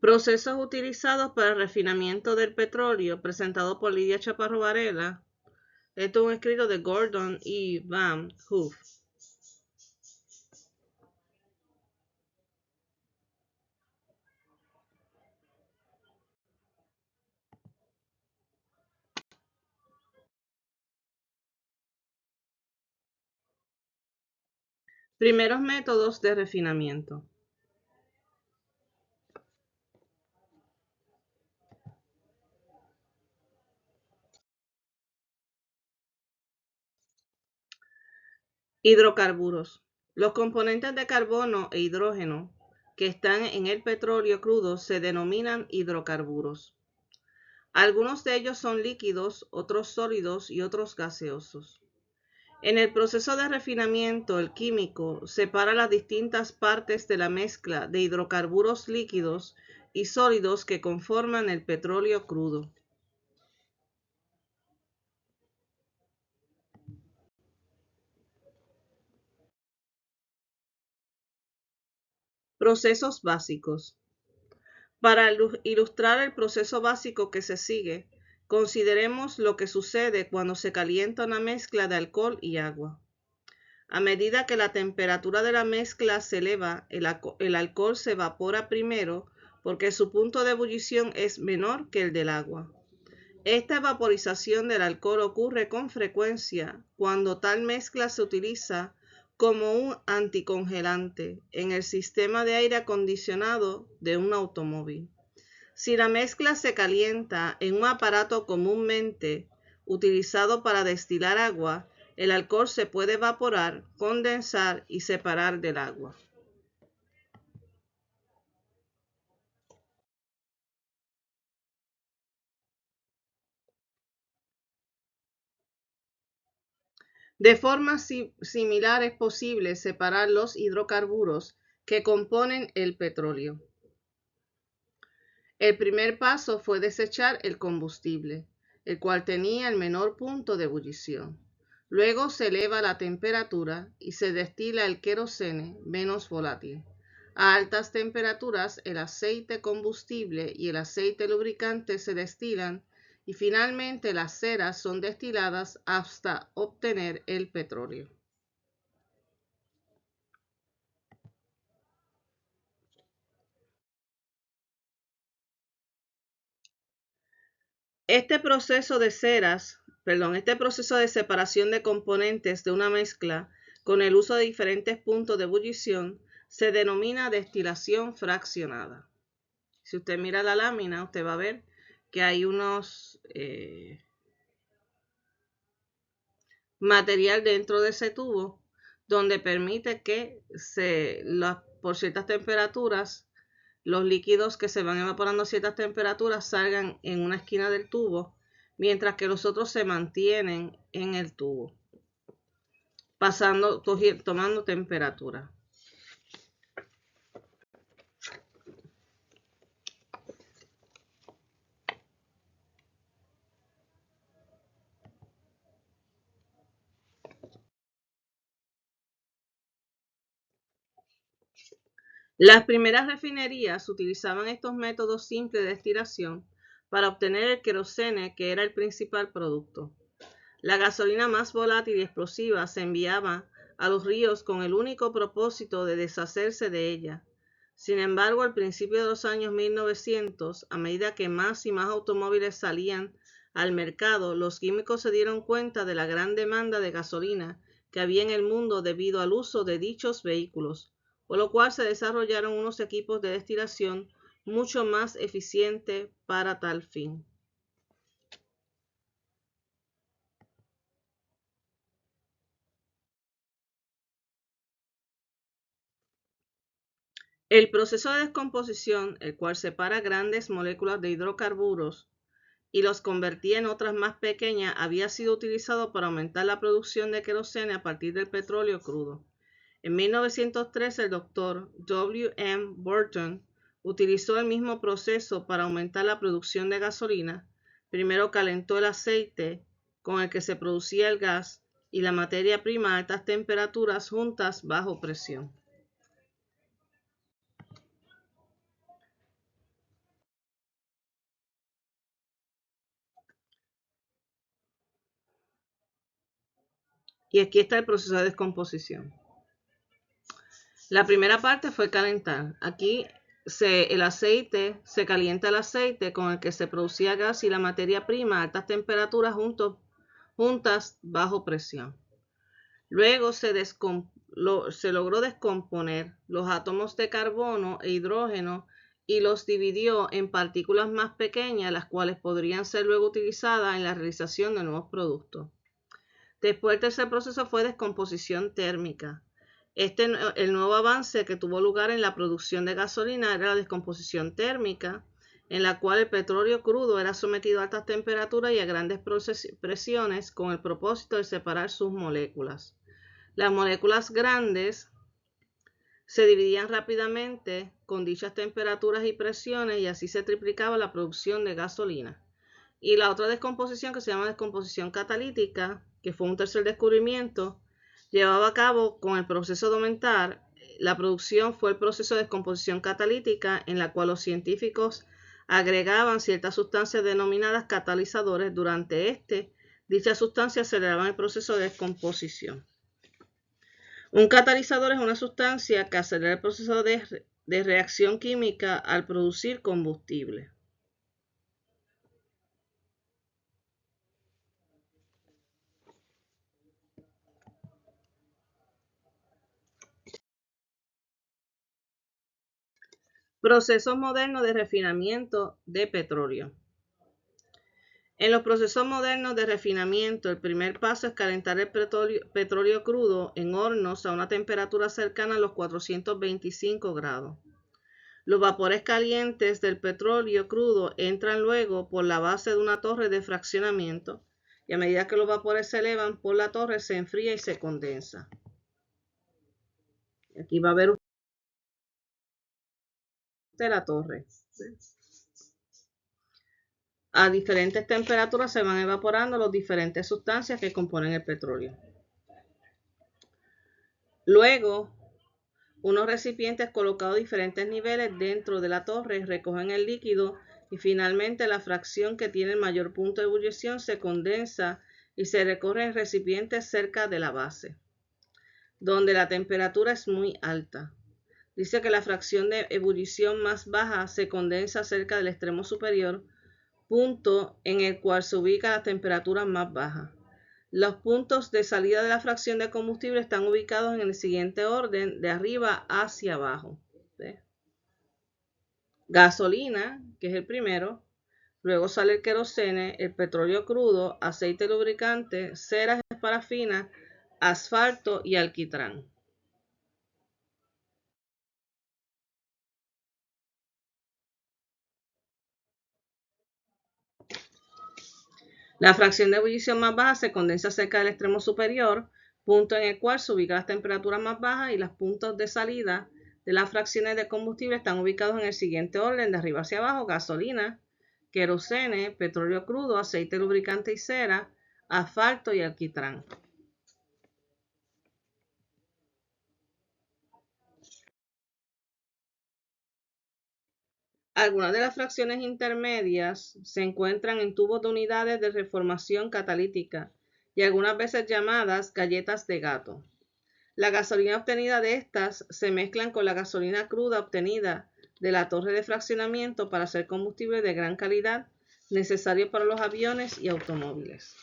Procesos utilizados para el refinamiento del petróleo, presentado por Lidia Chaparro Varela. Esto es un escrito de Gordon E. Van Hoof. Primeros métodos de refinamiento. Hidrocarburos. Los componentes de carbono e hidrógeno que están en el petróleo crudo se denominan hidrocarburos. Algunos de ellos son líquidos, otros sólidos y otros gaseosos. En el proceso de refinamiento, el químico separa las distintas partes de la mezcla de hidrocarburos líquidos y sólidos que conforman el petróleo crudo. Procesos básicos. Para ilustrar el proceso básico que se sigue, consideremos lo que sucede cuando se calienta una mezcla de alcohol y agua. A medida que la temperatura de la mezcla se eleva, el alcohol se evapora primero porque su punto de ebullición es menor que el del agua. Esta vaporización del alcohol ocurre con frecuencia cuando tal mezcla se utiliza como un anticongelante en el sistema de aire acondicionado de un automóvil. Si la mezcla se calienta en un aparato comúnmente utilizado para destilar agua, el alcohol se puede evaporar, condensar y separar del agua. De forma similar es posible separar los hidrocarburos que componen el petróleo. El primer paso fue desechar el combustible, el cual tenía el menor punto de ebullición. Luego se eleva la temperatura y se destila el querosene menos volátil. A altas temperaturas, el aceite combustible y el aceite lubricante se destilan y finalmente las ceras son destiladas hasta obtener el petróleo. Este proceso de separación de componentes de una mezcla con el uso de diferentes puntos de ebullición se denomina destilación fraccionada. Si usted mira la lámina, usted va a ver que hay unos material dentro de ese tubo donde permite que por ciertas temperaturas los líquidos que se van evaporando a ciertas temperaturas salgan en una esquina del tubo, mientras que los otros se mantienen en el tubo, tomando temperatura. Las primeras refinerías utilizaban estos métodos simples de destilación para obtener el querosene, que era el principal producto. La gasolina más volátil y explosiva se enviaba a los ríos con el único propósito de deshacerse de ella. Sin embargo, al principio de los años 1900, a medida que más y más automóviles salían al mercado, los químicos se dieron cuenta de la gran demanda de gasolina que había en el mundo debido al uso de dichos vehículos, por lo cual se desarrollaron unos equipos de destilación mucho más eficientes para tal fin. El proceso de descomposición, el cual separa grandes moléculas de hidrocarburos y los convertía en otras más pequeñas, había sido utilizado para aumentar la producción de querosene a partir del petróleo crudo. En 1913, el doctor W. M. Burton utilizó el mismo proceso para aumentar la producción de gasolina. Primero calentó el aceite con el que se producía el gas y la materia prima a altas temperaturas juntas bajo presión. Y aquí está el proceso de descomposición. La primera parte fue calentar. Aquí se calienta el aceite con el que se producía gas y la materia prima a altas temperaturas juntas bajo presión. Luego se logró descomponer los átomos de carbono e hidrógeno y los dividió en partículas más pequeñas, las cuales podrían ser luego utilizadas en la realización de nuevos productos. Después el tercer proceso fue descomposición térmica. El nuevo avance que tuvo lugar en la producción de gasolina era la descomposición térmica, en la cual el petróleo crudo era sometido a altas temperaturas y a grandes presiones con el propósito de separar sus moléculas. Las moléculas grandes se dividían rápidamente con dichas temperaturas y presiones y así se triplicaba la producción de gasolina. Y la otra descomposición, que se llama descomposición catalítica, que fue un tercer descubrimiento, llevaba a cabo con el proceso de aumentar la producción, fue el proceso de descomposición catalítica, en la cual los científicos agregaban ciertas sustancias denominadas catalizadores. Durante dichas sustancias aceleraban el proceso de descomposición. Un catalizador es una sustancia que acelera el proceso de reacción química al producir combustible. Procesos modernos de refinamiento de petróleo. En los procesos modernos de refinamiento, el primer paso es calentar el petróleo crudo en hornos a una temperatura cercana a los 425 grados. Los vapores calientes del petróleo crudo entran luego por la base de una torre de fraccionamiento y a medida que los vapores se elevan por la torre se enfría y se condensa. Aquí va a ver usted la torre. A diferentes temperaturas se van evaporando las diferentes sustancias que componen el petróleo. Luego, unos recipientes colocados a diferentes niveles dentro de la torre recogen el líquido y finalmente la fracción que tiene el mayor punto de ebullición se condensa y se recorre en recipientes cerca de la base, donde la temperatura es muy alta. Dice que la fracción de ebullición más baja se condensa cerca del extremo superior, punto en el cual se ubica la temperatura más baja. Los puntos de salida de la fracción de combustible están ubicados en el siguiente orden, de arriba hacia abajo. ¿Ves? Gasolina, que es el primero, luego sale el querosene, el petróleo crudo, aceite lubricante, ceras de parafina, asfalto y alquitrán. La fracción de ebullición más baja se condensa cerca del extremo superior, punto en el cual se ubican las temperaturas más bajas, y los puntos de salida de las fracciones de combustible están ubicados en el siguiente orden, de arriba hacia abajo: gasolina, querosene, petróleo crudo, aceite lubricante y cera, asfalto y alquitrán. Algunas de las fracciones intermedias se encuentran en tubos de unidades de reformación catalítica y algunas veces llamadas galletas de gato. La gasolina obtenida de estas se mezclan con la gasolina cruda obtenida de la torre de fraccionamiento para hacer combustible de gran calidad necesario para los aviones y automóviles.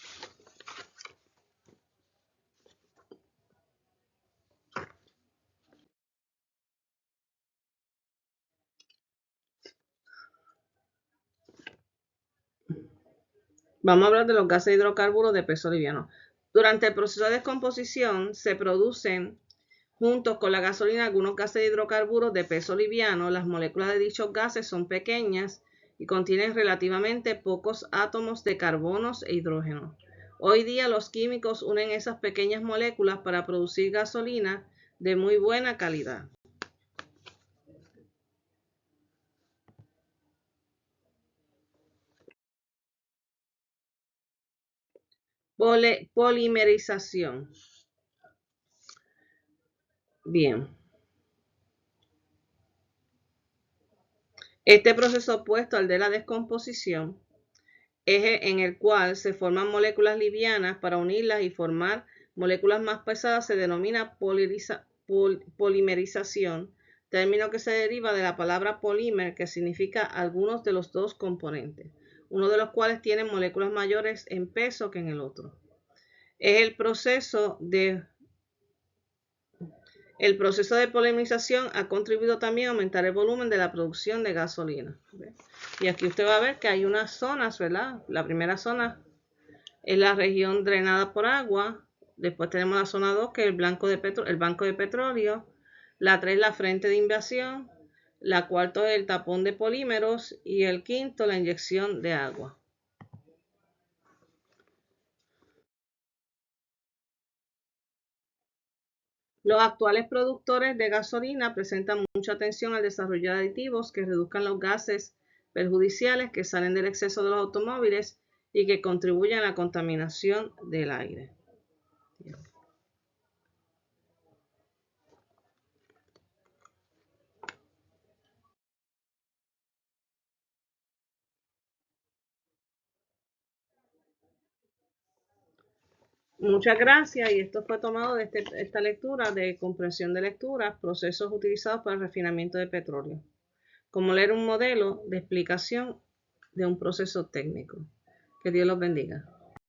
Vamos a hablar de los gases de hidrocarburos de peso liviano. Durante el proceso de descomposición se producen juntos con la gasolina algunos gases de hidrocarburos de peso liviano. Las moléculas de dichos gases son pequeñas y contienen relativamente pocos átomos de carbonos e hidrógeno. Hoy día los químicos unen esas pequeñas moléculas para producir gasolina de muy buena calidad. Polimerización. Bien. Este proceso opuesto al de la descomposición es en el cual se forman moléculas livianas para unirlas y formar Moléculas más pesadas se denomina polimerización, término que se deriva de la palabra polímer, que significa algunos de los dos componentes, uno de los cuales tiene moléculas mayores en peso que en el otro. El proceso de polimerización ha contribuido también a aumentar el volumen de la producción de gasolina. Y aquí usted va a ver que hay unas zonas, ¿verdad? La primera zona es la región drenada por agua. Después tenemos la zona 2, que es el banco de petróleo. La 3, la frente de invasión. La 4 es el tapón de polímeros. Y el 5, la inyección de agua. Los actuales productores de gasolina presentan mucha atención al desarrollo de aditivos que reduzcan los gases perjudiciales que salen del exceso de los automóviles y que contribuyen a la contaminación del aire. Muchas gracias, y esto fue tomado de esta lectura de comprensión de lecturas, procesos utilizados para el refinamiento de petróleo. Como leer un modelo de explicación de un proceso técnico. Que Dios los bendiga.